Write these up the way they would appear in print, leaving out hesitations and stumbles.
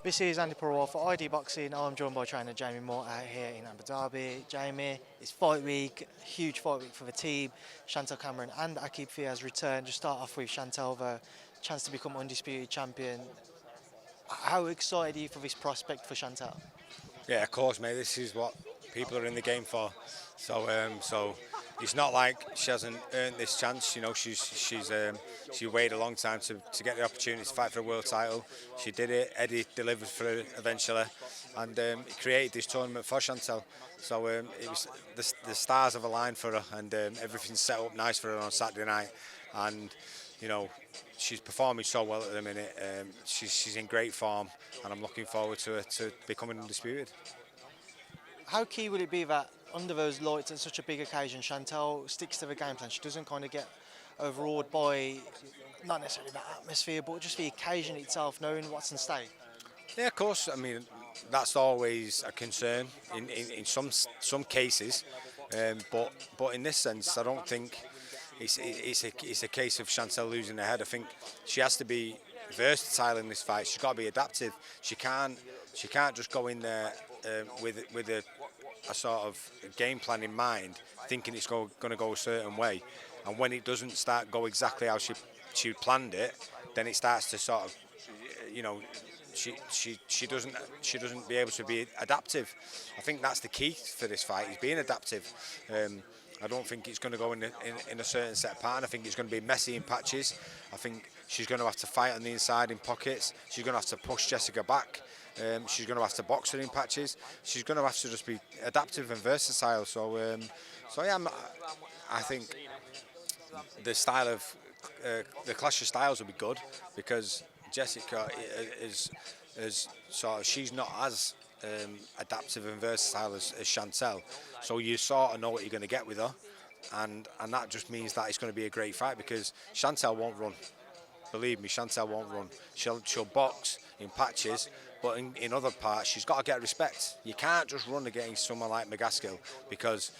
This is Andi Purewal for ID Boxing. I'm joined by trainer Jamie Moore out here in Abu Dhabi. Jamie, it's fight week, huge fight week for the team. Chantel Cameron and Aqib Fiaz return. Just start off with Chantel, the chance to become undisputed champion. How excited are you for this prospect for Chantel? Yeah, of course, mate. This is what people are in the game for. So it's not like she hasn't earned this chance. You know, she waited a long time to get the opportunity to fight for a world title. She did it. Eddie delivered for her eventually, and created this tournament for Chantel. So it was the stars have aligned for her, and everything's set up nice for her on Saturday night. And you know, she's performing so well at the minute. She's in great form, and I'm looking forward to her to becoming undisputed. How key would it be that under those lights at such a big occasion, Chantel sticks to the game plan? She doesn't kind of get overawed by not necessarily the atmosphere, but just the occasion itself, knowing what's in stake. Yeah, of course. I mean, that's always a concern in some cases, but in this sense, I don't think it's a case of Chantel losing her head. I think she has to be versatile in this fight. She's got to be adaptive. She can't just go in there with a sort of game plan in mind, thinking it's going to go a certain way, and when it doesn't go exactly how she planned it, then it starts to sort of, you know, she doesn't be able to be adaptive. I think that's the key for this fight, is being adaptive. I don't think it's going to go in a certain set pattern. I think it's going to be messy in patches. I think she's going to have to fight on the inside in pockets. She's going to have to push Jessica back. She's going to have to box her in patches. She's going to have to just be adaptive and versatile. So yeah, I think the style of the clash of styles will be good, because Jessica is sort of, she's not as adaptive and versatile as Chantel. So you sort of know what you're going to get with her, and that just means that it's going to be a great fight, because Chantel won't run. Believe me, Chantel won't run. She'll box in patches, but in other parts she's got to get respect. You can't just run against someone like McCaskill, because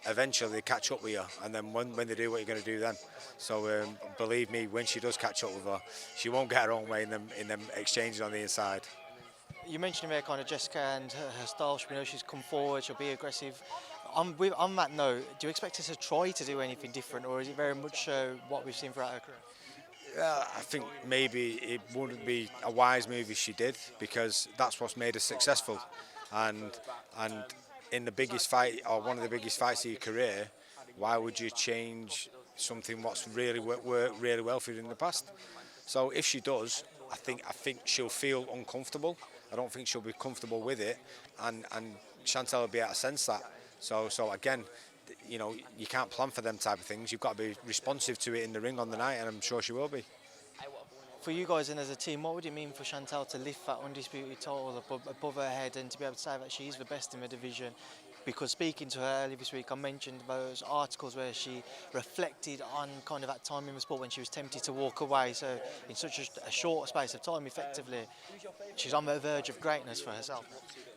eventually they catch up with you, and then when they do, what you're going to do then? So believe me, when she does catch up with her, she won't get her own way in them exchanges on the inside. You mentioned there kind of Jessica and her style. We know she's come forward, she'll be aggressive. On that note, do you expect her to try to do anything different, or is it very much what we've seen throughout her career? I think maybe it wouldn't be a wise move if she did, because that's what's made her successful. And in the biggest fight, or one of the biggest fights of your career, why would you change something what's really worked really well for you in the past? So if she does, I think she'll feel uncomfortable. I don't think she'll be comfortable with it, and Chantel will be able to sense that. So again, you know, you can't plan for them type of things. You've got to be responsive to it in the ring on the night, and I'm sure she will be. For you guys and as a team, what would it mean for Chantel to lift that undisputed title above her head, and to be able to say that she's the best in the division? Because speaking to her earlier this week, I mentioned those articles where she reflected on kind of that time in the sport when she was tempted to walk away. So in such a short space of time, effectively, she's on the verge of greatness for herself.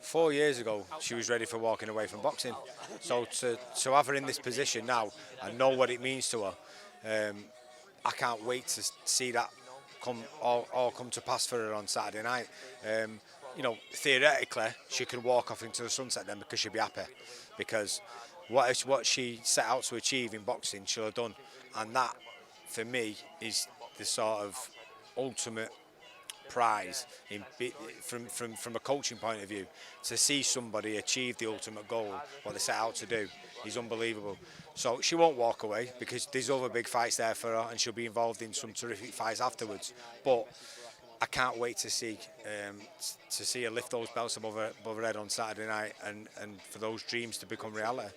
4 years ago, she was ready for walking away from boxing. So to have her in this position now and know what it means to her, I can't wait to see that all come to pass for her on Saturday night. You know, theoretically, she could walk off into the sunset then, because she'll be happy, because what she set out to achieve in boxing, she'll have done, and that, for me, is the sort of ultimate prize from a coaching point of view. To see somebody achieve the ultimate goal, what they set out to do, is unbelievable. So she won't walk away, because there's other big fights there for her, and she'll be involved in some terrific fights afterwards. But I can't wait to see her lift those belts above her head on Saturday night, and for those dreams to become reality.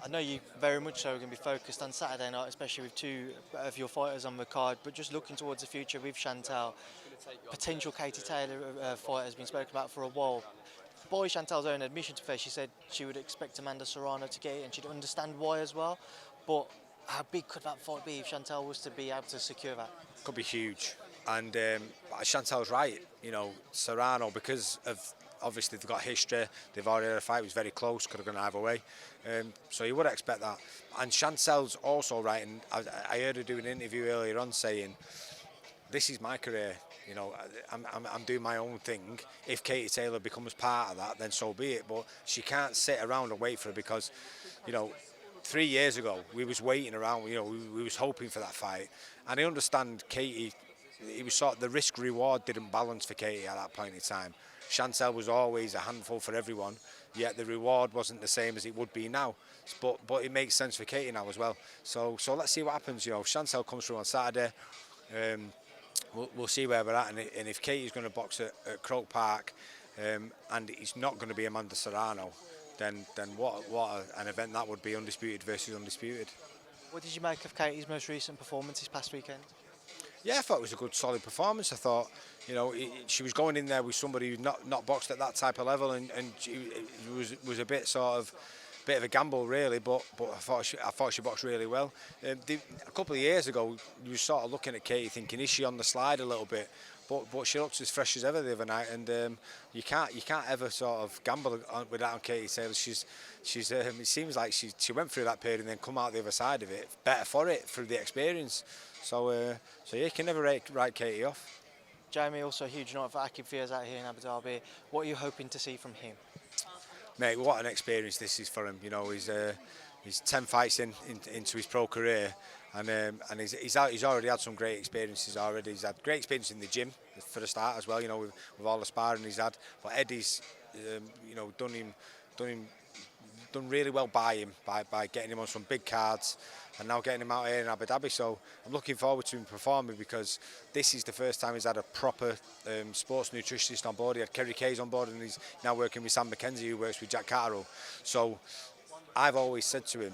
I know you very much so are going to be focused on Saturday night, especially with two of your fighters on the card, but just looking towards the future with Chantel, potential Katie Taylor fight has been spoken about for a while. By Chantel's own admission, to fair, she said she would expect Amanda Serrano to get it, and she'd understand why as well. But how big could that fight be if Chantel was to be able to secure that? Could be huge. And Chantel's right, you know, Serrano, because of, obviously they've got history, they've already had a fight, it was very close, could have gone either way. So you would expect that. And Chantel's also right, and I heard her do an interview earlier on saying this is my career. You know, I'm doing my own thing. If Katie Taylor becomes part of that, then so be it. But she can't sit around and wait for it because, you know, 3 years ago we was waiting around. You know, we was hoping for that fight, and I understand Katie. It was sort of the risk reward didn't balance for Katie at that point in time. Chantel was always a handful for everyone, yet the reward wasn't the same as it would be now. But it makes sense for Katie now as well. So let's see what happens. You know, if Chantel comes through on Saturday. We'll see where we're at, and if Katie's going to box at Croke Park, and it's not going to be Amanda Serrano, then what an event that would be, undisputed versus undisputed. What did you make of Katie's most recent performance this past weekend? Yeah, I thought it was a good, solid performance. I thought, you know, she was going in there with somebody who's not boxed at that type of level, and it was a bit sort of. Bit of a gamble really, but I thought she boxed really well. A couple of years ago, you were sort of looking at Katie thinking, is she on the slide a little bit? But she looks as fresh as ever the other night, and you can't ever sort of gamble with that on Katie Taylor. She's it seems like she went through that period and then come out the other side of it better for it through the experience. So yeah, you can never write Katie off. Jamie, also a huge night for Aqib Fiaz out here in Abu Dhabi. What are you hoping to see from him? Mate, what an experience this is for him. You know, he's 10 fights into his pro career, and he's already had some great experiences already. He's had great experience in the gym for the start as well. You know, with all the sparring he's had. But Eddie's, you know, done really well by him by getting him on some big cards, and now getting him out here in Abu Dhabi. So I'm looking forward to him performing, because this is the first time he's had a proper sports nutritionist on board. He had Kerry Kayes on board, and he's now working with Sam McKenzie, who works with Jack Catterall. So I've always said to him,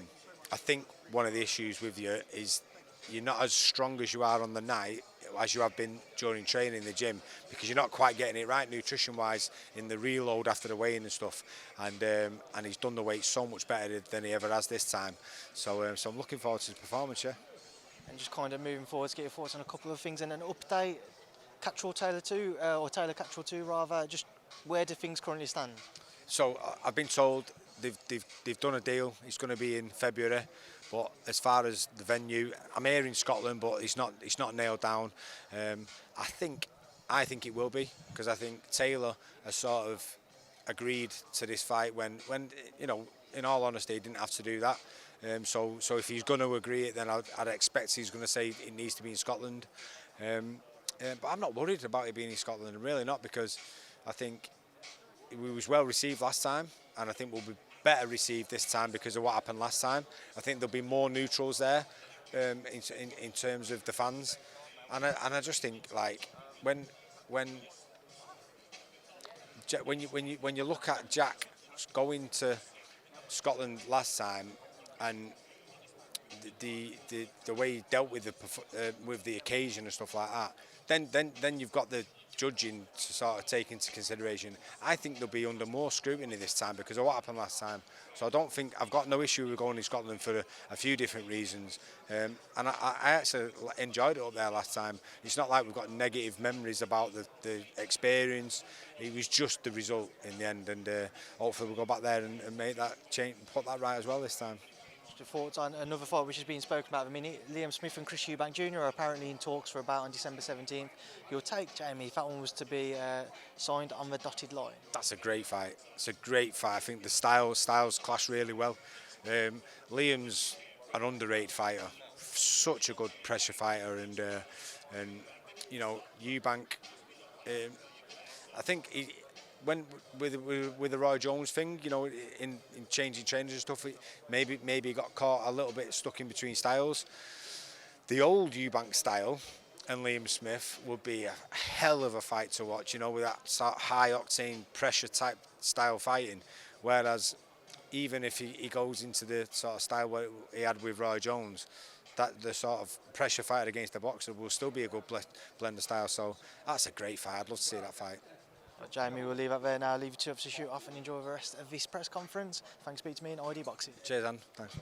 I think one of the issues with you is you're not as strong as you are on the night as you have been during training in the gym, because you're not quite getting it right nutrition wise in the reload after the weigh-in and stuff, and he's done the weight so much better than he ever has this time. So I'm looking forward to his performance. Yeah. And just kind of moving forward, to get your thoughts on a couple of things, and an update, Catterall Taylor 2, or Taylor-Catterall 2 rather, just where do things currently stand? So I've been told they've done a deal. It's going to be in February. But as far as the venue, I'm here in Scotland, but it's not nailed down. I think it will be, because I think Taylor has sort of agreed to this fight when you know, in all honesty, he didn't have to do that. So if he's going to agree it, then I'd expect he's going to say it needs to be in Scotland. But I'm not worried about it being in Scotland, really not, because I think we was well received last time, and I think we'll be better received this time because of what happened last time. I think there'll be more neutrals there in terms of the fans, and I just think, like, when you look at Jack going to Scotland last time, and the way he dealt with the occasion and stuff like that, then you've got the judging to sort of take into consideration. I think they'll be under more scrutiny this time because of what happened last time. So I don't think, I've got no issue with going to Scotland for a few different reasons. And I actually enjoyed it up there last time. It's not like we've got negative memories about the experience. It was just the result in the end, and hopefully we'll go back there and make that change, put that right as well this time. Your thoughts on another fight which has been spoken about at the minute? Liam Smith and Chris Eubank Jr. are apparently in talks for a bout on December 17th. Your take, Jamie, if that one was to be signed on the dotted line? That's a great fight. It's a great fight. I think the styles clash really well. Liam's an underrated fighter, such a good pressure fighter, and you know, Eubank. I think with the Roy Jones thing, you know, in changing trainers and stuff, maybe he got caught a little bit stuck in between styles. The old Eubank style and Liam Smith would be a hell of a fight to watch, you know, with that sort of high octane pressure type style fighting. Whereas even if he goes into the sort of style where he had with Roy Jones, that the sort of pressure fight against the boxer will still be a good blend of style. So that's a great fight. I'd love to see that fight. Jamie, we'll leave it there now. Leave you to shoot off and enjoy the rest of this press conference. Thanks for speaking to me in ID Boxing. Cheers, Anne. Thanks.